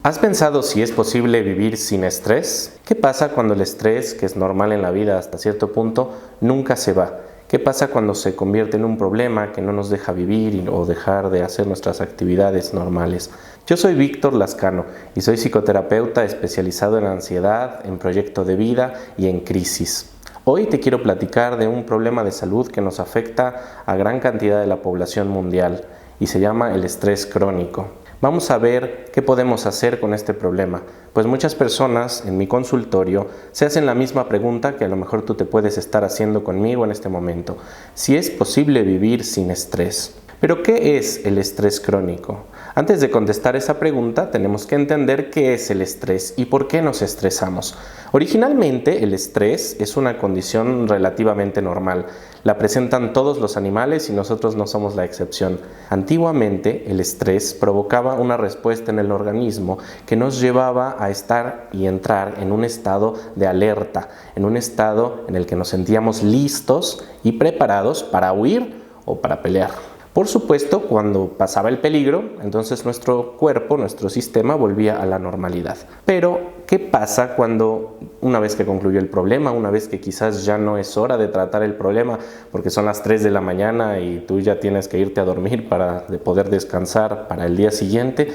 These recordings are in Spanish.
¿Has pensado si es posible vivir sin estrés? ¿Qué pasa cuando el estrés, que es normal en la vida hasta cierto punto, nunca se va? ¿Qué pasa cuando se convierte en un problema que no nos deja vivir o dejar de hacer nuestras actividades normales? Yo soy Víctor Lascano y soy psicoterapeuta especializado en ansiedad, en proyecto de vida y en crisis. Hoy te quiero platicar de un problema de salud que nos afecta a gran cantidad de la población mundial y se llama el estrés crónico. Vamos a ver qué podemos hacer con este problema, pues muchas personas en mi consultorio se hacen la misma pregunta que a lo mejor tú te puedes estar haciendo conmigo en este momento: si es posible vivir sin estrés. Pero ¿qué es el estrés crónico? Antes de contestar esa pregunta, tenemos que entender qué es el estrés y por qué nos estresamos. Originalmente, el estrés es una condición relativamente normal. La presentan todos los animales y nosotros no somos la excepción. Antiguamente, el estrés provocaba una respuesta en el organismo que nos llevaba a estar y entrar en un estado de alerta, en un estado en el que nos sentíamos listos y preparados para huir o para pelear. Por supuesto, cuando pasaba el peligro, entonces nuestro cuerpo, nuestro sistema volvía a la normalidad. Pero, ¿qué pasa cuando una vez que concluyó el problema, una vez que quizás ya no es hora de tratar el problema porque son las 3 de la mañana y tú ya tienes que irte a dormir para poder descansar para el día siguiente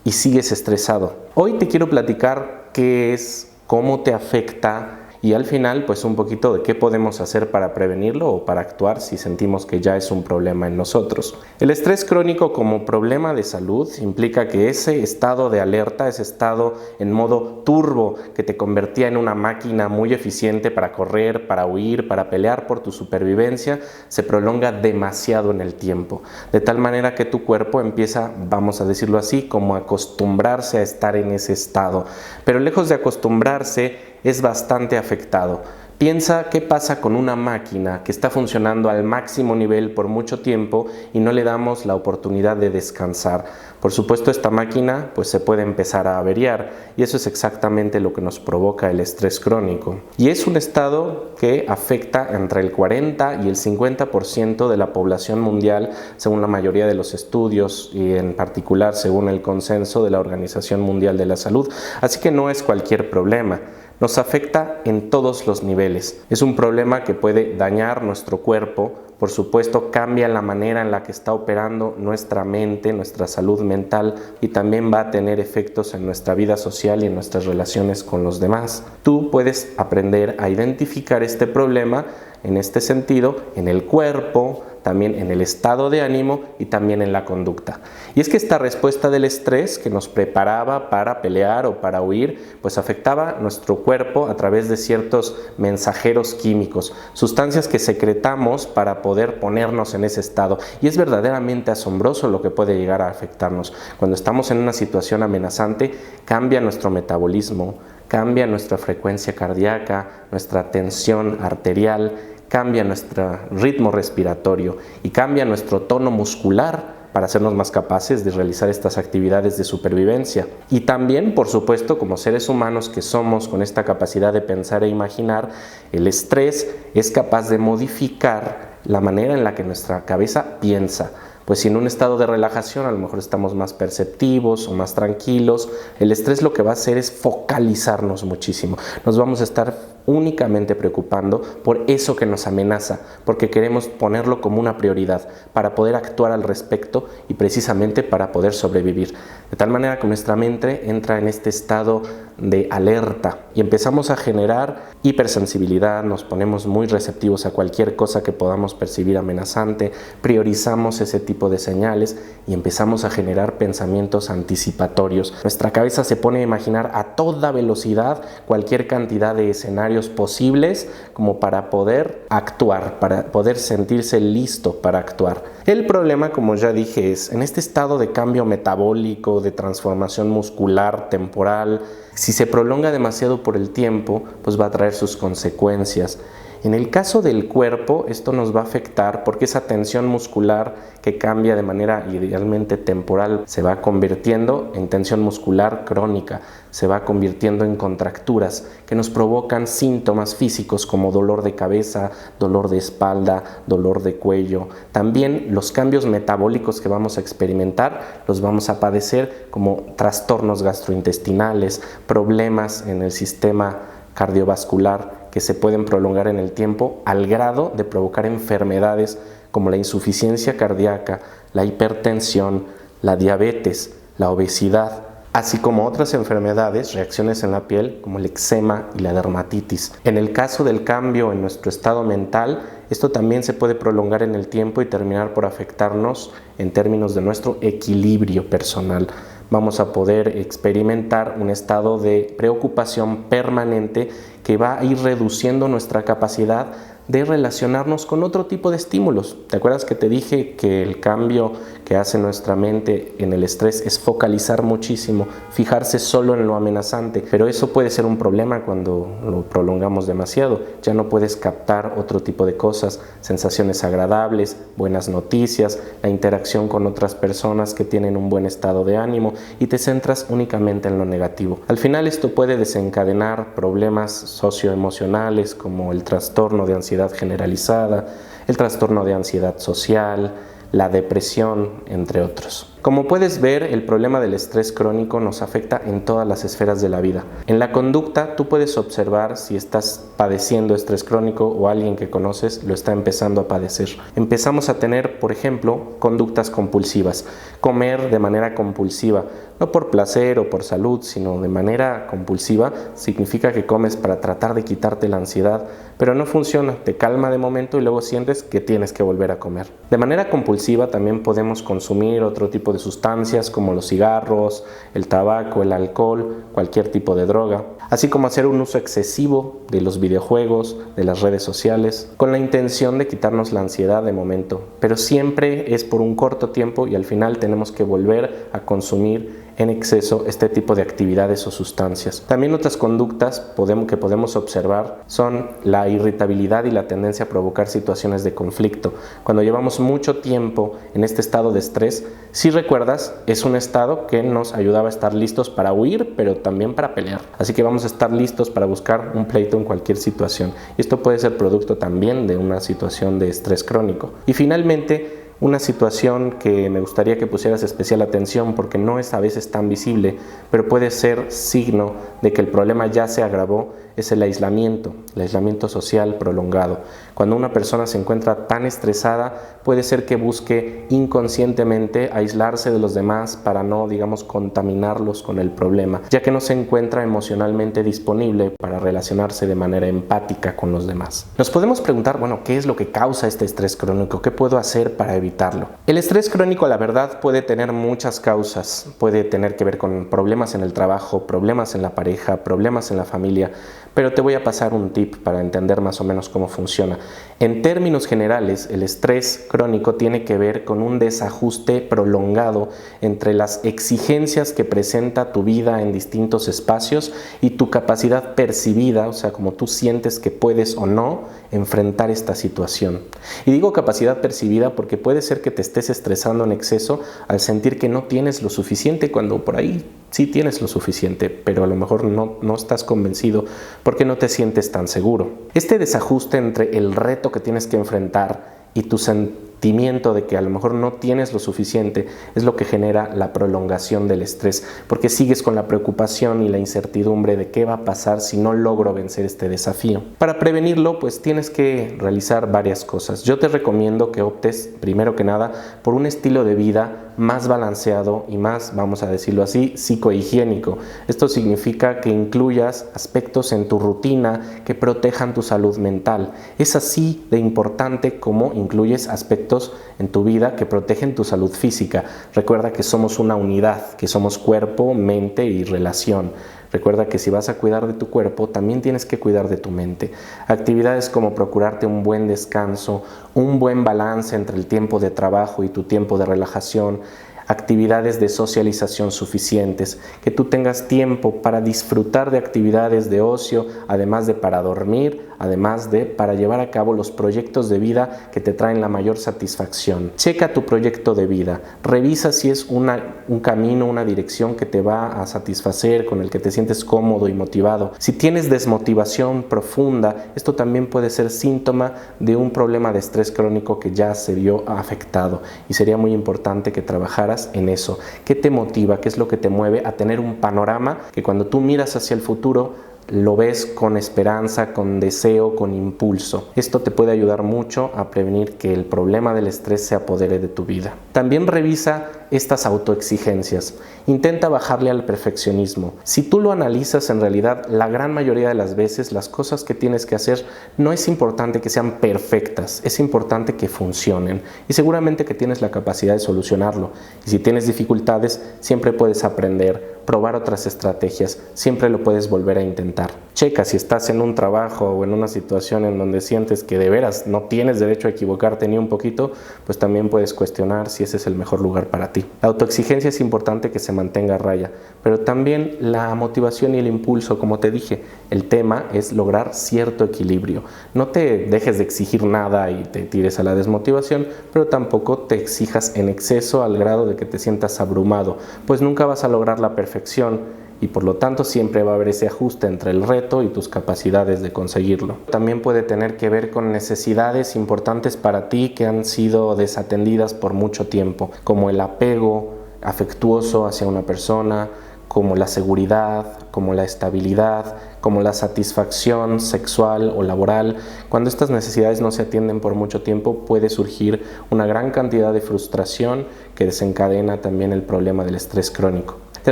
y sigues estresado? Hoy te quiero platicar qué es, cómo te afecta y al final pues un poquito de qué podemos hacer para prevenirlo o para actuar si sentimos que ya es un problema en nosotros. El estrés crónico como problema de salud implica que ese estado de alerta, ese estado en modo turbo que te convertía en una máquina muy eficiente para correr, para huir, para pelear por tu supervivencia, se prolonga demasiado en el tiempo, de tal manera que tu cuerpo empieza, vamos a decirlo así, como a acostumbrarse a estar en ese estado, pero lejos de acostumbrarse es bastante afectado. Piensa qué pasa con una máquina que está funcionando al máximo nivel por mucho tiempo y no le damos la oportunidad de descansar. Por supuesto, esta máquina pues se puede empezar a averiar y eso es exactamente lo que nos provoca el estrés crónico. Y es un estado que afecta entre el 40 y el 50% de la población mundial, según la mayoría de los estudios y en particular según el consenso de la Organización Mundial de la Salud. Así que no es cualquier problema. Nos afecta en todos los niveles. Es un problema que puede dañar nuestro cuerpo. Por supuesto, cambia la manera en la que está operando nuestra mente, nuestra salud mental y también va a tener efectos en nuestra vida social y en nuestras relaciones con los demás. Tú puedes aprender a identificar este problema en este sentido, en el cuerpo, también en el estado de ánimo y también en la conducta. Y es que esta respuesta del estrés que nos preparaba para pelear o para huir, pues afectaba nuestro cuerpo a través de ciertos mensajeros químicos, sustancias que secretamos para poder ponernos en ese estado. Y es verdaderamente asombroso lo que puede llegar a afectarnos. Cuando estamos en una situación amenazante, cambia nuestro metabolismo, cambia nuestra frecuencia cardíaca, nuestra tensión arterial, cambia nuestro ritmo respiratorio y cambia nuestro tono muscular para hacernos más capaces de realizar estas actividades de supervivencia. Y también, por supuesto, como seres humanos que somos con esta capacidad de pensar e imaginar, el estrés es capaz de modificar la manera en la que nuestra cabeza piensa. Pues si en un estado de relajación a lo mejor estamos más perceptivos o más tranquilos, el estrés lo que va a hacer es focalizarnos muchísimo. Nos vamos a estar únicamente preocupando por eso que nos amenaza, porque queremos ponerlo como una prioridad para poder actuar al respecto y precisamente para poder sobrevivir. De tal manera que nuestra mente entra en este estado de alerta y empezamos a generar hipersensibilidad, nos ponemos muy receptivos a cualquier cosa que podamos percibir amenazante, priorizamos ese tipo de señales y empezamos a generar pensamientos anticipatorios. Nuestra cabeza se pone a imaginar a toda velocidad cualquier cantidad de escenarios posibles como para poder actuar, para poder sentirse listo para actuar. El problema, como ya dije, es en este estado de cambio metabólico, de transformación muscular, temporal, si se prolonga demasiado por el tiempo, pues va a traer sus consecuencias. En el caso del cuerpo, esto nos va a afectar porque esa tensión muscular que cambia de manera idealmente temporal se va convirtiendo en tensión muscular crónica, se va convirtiendo en contracturas que nos provocan síntomas físicos como dolor de cabeza, dolor de espalda, dolor de cuello. También los cambios metabólicos que vamos a experimentar los vamos a padecer como trastornos gastrointestinales, problemas en el sistema cardiovascular que se pueden prolongar en el tiempo al grado de provocar enfermedades como la insuficiencia cardíaca, la hipertensión, la diabetes, la obesidad, así como otras enfermedades, reacciones en la piel como el eczema y la dermatitis. En el caso del cambio en nuestro estado mental, esto también se puede prolongar en el tiempo y terminar por afectarnos en términos de nuestro equilibrio personal. Vamos a poder experimentar un estado de preocupación permanente que va a ir reduciendo nuestra capacidad de relacionarnos con otro tipo de estímulos. ¿Te acuerdas que te dije que el cambio que hace nuestra mente en el estrés es focalizar muchísimo, fijarse solo en lo amenazante? Pero eso puede ser un problema cuando lo prolongamos demasiado. Ya no puedes captar otro tipo de cosas, sensaciones agradables, buenas noticias, la interacción con otras personas que tienen un buen estado de ánimo y te centras únicamente en lo negativo. Al final esto puede desencadenar problemas socioemocionales como el trastorno de ansiedad generalizada, el trastorno de ansiedad social, la depresión, entre otros. Como puedes ver, el problema del estrés crónico nos afecta en todas las esferas de la vida. En la conducta, tú puedes observar si estás padeciendo estrés crónico o alguien que conoces lo está empezando a padecer. Empezamos a tener, por ejemplo, conductas compulsivas. Comer de manera compulsiva, no por placer o por salud, sino de manera compulsiva, significa que comes para tratar de quitarte la ansiedad, pero no funciona, te calma de momento y luego sientes que tienes que volver a comer. De manera compulsiva también podemos consumir otro tipo de sustancias como los cigarros, el tabaco, el alcohol, cualquier tipo de droga, así como hacer un uso excesivo de los videojuegos, de las redes sociales, con la intención de quitarnos la ansiedad de momento, pero siempre es por un corto tiempo y al final tenemos que volver a consumir en exceso este tipo de actividades o sustancias. También otras conductas que podemos observar son la irritabilidad y la tendencia a provocar situaciones de conflicto. Cuando llevamos mucho tiempo en este estado de estrés, si recuerdas, es un estado que nos ayudaba a estar listos para huir, pero también para pelear. Así que vamos a estar listos para buscar un pleito en cualquier situación. Y esto puede ser producto también de una situación de estrés crónico. Y finalmente, una situación que me gustaría que pusieras especial atención porque no es a veces tan visible, pero puede ser signo de que el problema ya se agravó, es el aislamiento social prolongado. Cuando una persona se encuentra tan estresada, puede ser que busque inconscientemente aislarse de los demás para no, contaminarlos con el problema, ya que no se encuentra emocionalmente disponible para relacionarse de manera empática con los demás. Nos podemos preguntar, ¿qué es lo que causa este estrés crónico? ¿Qué puedo hacer para evitarlo? El estrés crónico, la verdad, puede tener muchas causas. Puede tener que ver con problemas en el trabajo, problemas en la pareja, problemas en la familia, pero te voy a pasar un tip para entender más o menos cómo funciona. En términos generales, el estrés crónico tiene que ver con un desajuste prolongado entre las exigencias que presenta tu vida en distintos espacios y tu capacidad percibida, o sea, como tú sientes que puedes o no enfrentar esta situación. Y digo capacidad percibida porque puede ser que te estés estresando en exceso al sentir que no tienes lo suficiente, cuando por ahí sí tienes lo suficiente, pero a lo mejor no estás convencido porque no te sientes tan seguro. Este desajuste entre el reto que tienes que enfrentar y tu sentimiento de que a lo mejor no tienes lo suficiente es lo que genera la prolongación del estrés, porque sigues con la preocupación y la incertidumbre de qué va a pasar si no logro vencer este desafío. Para prevenirlo, pues tienes que realizar varias cosas. Yo te recomiendo que optes, primero que nada, por un estilo de vida más balanceado y más, vamos a decirlo así, psicohigiénico. Esto significa que incluyas aspectos en tu rutina que protejan tu salud mental. Es así de importante como incluyes aspectos en tu vida que protegen tu salud física. Recuerda que somos una unidad, que somos cuerpo, mente y relación. Recuerda que si vas a cuidar de tu cuerpo, también tienes que cuidar de tu mente. Actividades como procurarte un buen descanso, un buen balance entre el tiempo de trabajo y tu tiempo de relajación, actividades de socialización suficientes, que tú tengas tiempo para disfrutar de actividades de ocio, además de para dormir, además de para llevar a cabo los proyectos de vida que te traen la mayor satisfacción. Checa tu proyecto de vida, revisa si es un camino, una dirección que te va a satisfacer, con el que te sientes cómodo y motivado. Si tienes desmotivación profunda, esto también puede ser síntoma de un problema de estrés crónico que ya se vio afectado, y sería muy importante que trabajaras en eso. ¿Qué te motiva? ¿Qué es lo que te mueve a tener un panorama que cuando tú miras hacia el futuro lo ves con esperanza, con deseo, con impulso? Esto te puede ayudar mucho a prevenir que el problema del estrés se apodere de tu vida. También revisa estas autoexigencias. Intenta bajarle al perfeccionismo. Si tú lo analizas, en realidad, la gran mayoría de las veces, las cosas que tienes que hacer no es importante que sean perfectas, es importante que funcionen. Y seguramente que tienes la capacidad de solucionarlo. Y si tienes dificultades, siempre puedes aprender, probar otras estrategias, siempre lo puedes volver a intentar. Checa si estás en un trabajo o en una situación en donde sientes que de veras no tienes derecho a equivocarte ni un poquito, pues también puedes cuestionar si ese es el mejor lugar para ti. La autoexigencia es importante que se mantenga a raya, pero también la motivación y el impulso, como te dije, el tema es lograr cierto equilibrio. No te dejes de exigir nada y te tires a la desmotivación, pero tampoco te exijas en exceso al grado de que te sientas abrumado, pues nunca vas a lograr la perfección, y por lo tanto siempre va a haber ese ajuste entre el reto y tus capacidades de conseguirlo. También puede tener que ver con necesidades importantes para ti que han sido desatendidas por mucho tiempo, como el apego afectuoso hacia una persona, como la seguridad, como la estabilidad, como la satisfacción sexual o laboral. Cuando estas necesidades no se atienden por mucho tiempo, puede surgir una gran cantidad de frustración que desencadena también el problema del estrés crónico. Te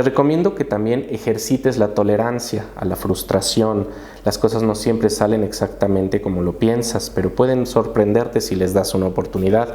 recomiendo que también ejercites la tolerancia a la frustración. Las cosas no siempre salen exactamente como lo piensas, pero pueden sorprenderte si les das una oportunidad.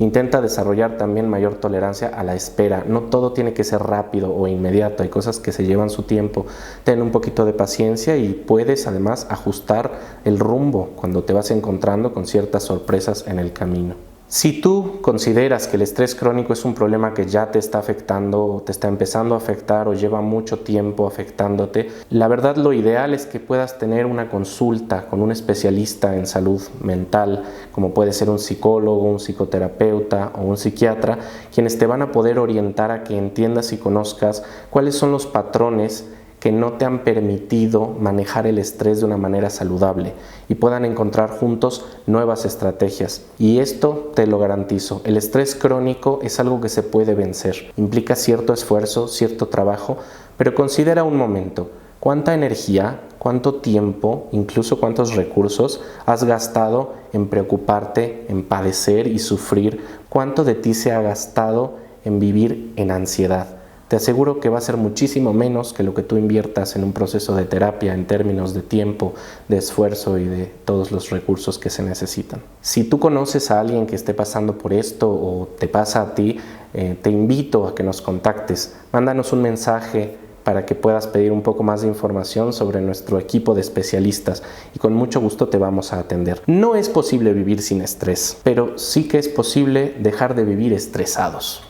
Intenta desarrollar también mayor tolerancia a la espera. No todo tiene que ser rápido o inmediato, hay cosas que se llevan su tiempo. Ten un poquito de paciencia y puedes además ajustar el rumbo cuando te vas encontrando con ciertas sorpresas en el camino. Si tú consideras que el estrés crónico es un problema que ya te está afectando o te está empezando a afectar o lleva mucho tiempo afectándote, la verdad lo ideal es que puedas tener una consulta con un especialista en salud mental, como puede ser un psicólogo, un psicoterapeuta o un psiquiatra, quienes te van a poder orientar a que entiendas y conozcas cuáles son los patrones que no te han permitido manejar el estrés de una manera saludable y puedan encontrar juntos nuevas estrategias. Y esto te lo garantizo, el estrés crónico es algo que se puede vencer. Implica cierto esfuerzo, cierto trabajo, pero considera un momento, ¿cuánta energía, cuánto tiempo, incluso cuántos recursos has gastado en preocuparte, en padecer y sufrir? ¿Cuánto de ti se ha gastado en vivir en ansiedad? Te aseguro que va a ser muchísimo menos que lo que tú inviertas en un proceso de terapia en términos de tiempo, de esfuerzo y de todos los recursos que se necesitan. Si tú conoces a alguien que esté pasando por esto o te pasa a ti, te invito a que nos contactes. Mándanos un mensaje para que puedas pedir un poco más de información sobre nuestro equipo de especialistas y con mucho gusto te vamos a atender. No es posible vivir sin estrés, pero sí que es posible dejar de vivir estresados.